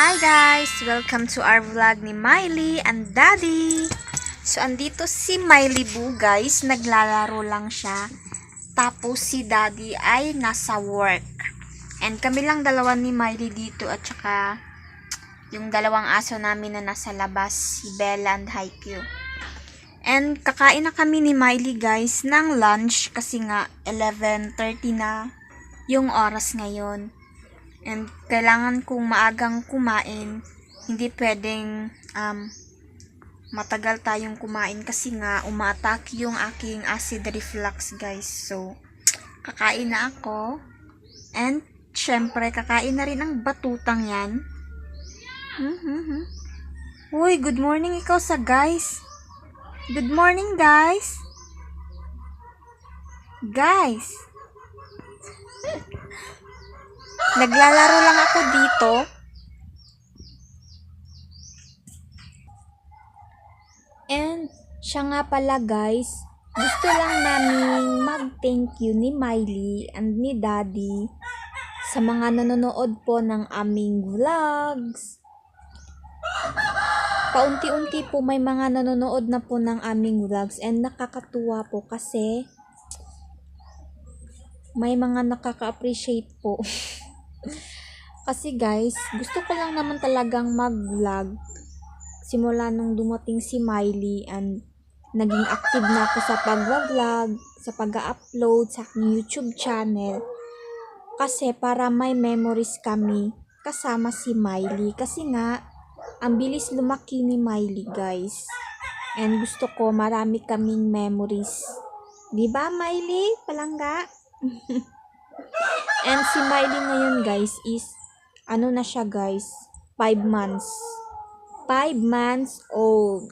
Hi guys! Welcome to our vlog ni Miley and Daddy. So, andito si Miley Boo guys. Naglalaro lang siya. Tapos si Daddy ay nasa work. And kami lang dalawa ni Miley dito at saka yung dalawang aso namin na nasa labas, si Bella and Haikyuu. And kakain na kami ni Miley guys ng lunch kasi nga 11:30 na yung oras ngayon. And kailangan kong maagang kumain. Hindi pwedeng matagal tayong kumain kasi nga umaatake yung aking acid reflux guys. So, kakain na ako. And syempre, kakain na rin ang batutang yan. Uy, good morning ikaw sa guys. Good morning guys. Guys. Naglalaro lang ako dito. And siya nga pala guys, gusto lang naming mag-thank you ni Miley and ni Daddy sa mga nanonood po ng aming vlogs. Paunti-unti po may mga nanonood na po ng aming vlogs and nakakatuwa po kasi may mga nakaka-appreciate po. Kasi guys, gusto ko lang naman talagang mag-vlog simula nung dumating si Miley and naging active na ako sa pag-vlog, sa pag-upload sa aking YouTube channel. Kasi para may memories kami kasama si Miley. Kasi nga, ang bilis lumaki ni Miley guys. And gusto ko marami kaming memories. Diba Miley? Palangga? And si Miley ngayon guys is ano na siya guys, 5 months. 5 months old.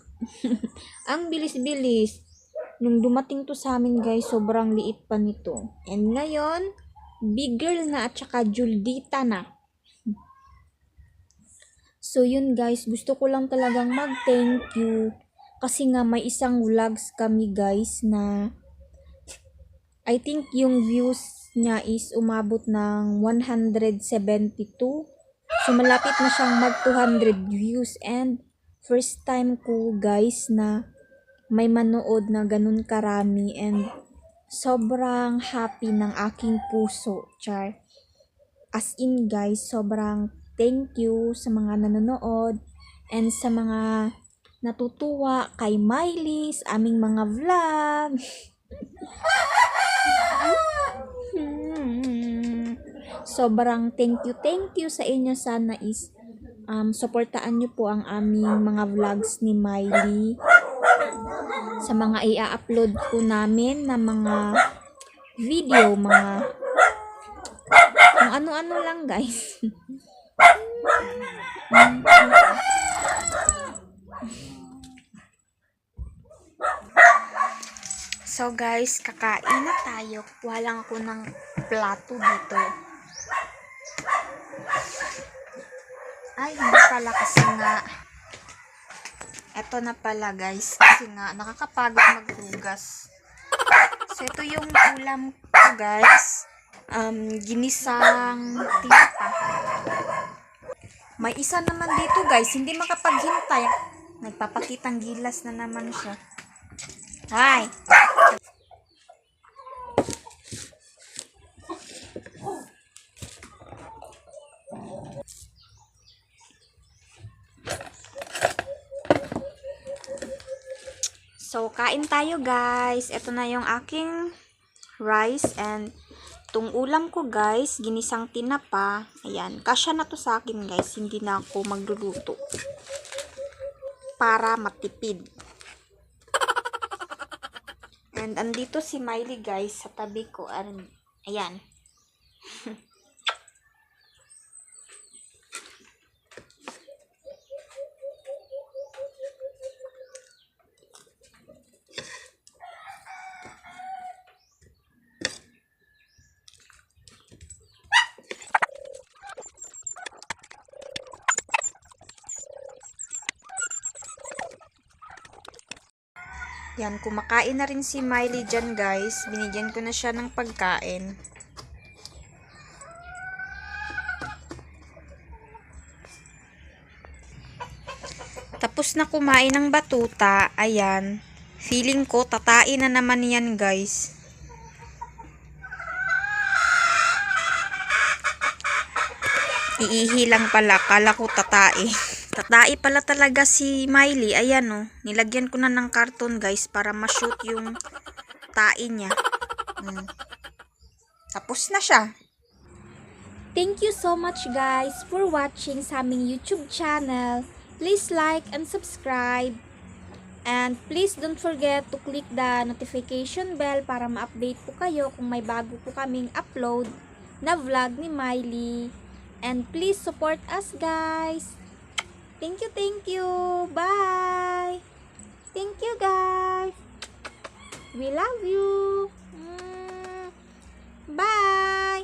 Ang bilis-bilis. Nung dumating to sa amin guys, sobrang liit pa nito. And ngayon, big girl na at saka Juldita na. So yun guys, gusto ko lang talagang mag-thank you. Kasi nga may isang vlogs kami guys na I think yung views niya is umabot ng 172. So, malapit na siyang mag 200 views. And, first time ko guys na may manood na ganun karami. And, sobrang happy ng aking puso. Char. As in guys, sobrang thank you sa mga nanonood. And sa mga natutuwa kay Miley, sa aming mga vlog. Sobrang thank you sa inyo. Sana is supportaan nyo po ang aming mga vlogs ni Miley sa mga i-upload po namin na mga video, mga kung ano-ano lang guys. So guys, kakain na tayo. Kuha lang ako ng plato dito. Ay, hindi pala kasi nga. Eto na pala guys. Kasi nga, nakakapagod maghugas. So, ito yung ulam ko guys. Ginisang tinapa. May isa naman dito guys. Hindi makapaghintay. Nagpapakitang gilas na naman siya. Hi! So, kain tayo guys. Ito na yung aking rice and itong ulam ko guys, ginisang tinapa. Ayan, kasya na to sa akin guys. Hindi na ako magluluto. Para matipid. And andito si Miley guys sa tabi ko. Ayan. Yan, kumakain na rin si Miley dyan guys. Binigyan ko na siya ng pagkain. Tapos na kumain ng batuta. Ayan. Feeling ko, tatain na naman yan, guys. Iihi lang pala. Kala ko tatai. Tatai pala talaga si Miley. Ayan, oh. Nilagyan ko na ng karton, guys, para ma-shoot yung tae niya. Tapos na siya. Thank you so much, guys, for watching sa aming YouTube channel. Please like and subscribe. And please don't forget to click the notification bell para ma-update po kayo kung may bago po kaming upload na vlog ni Miley. And please support us, guys. Thank you, thank you. Bye. Thank you, guys. We love you. Bye.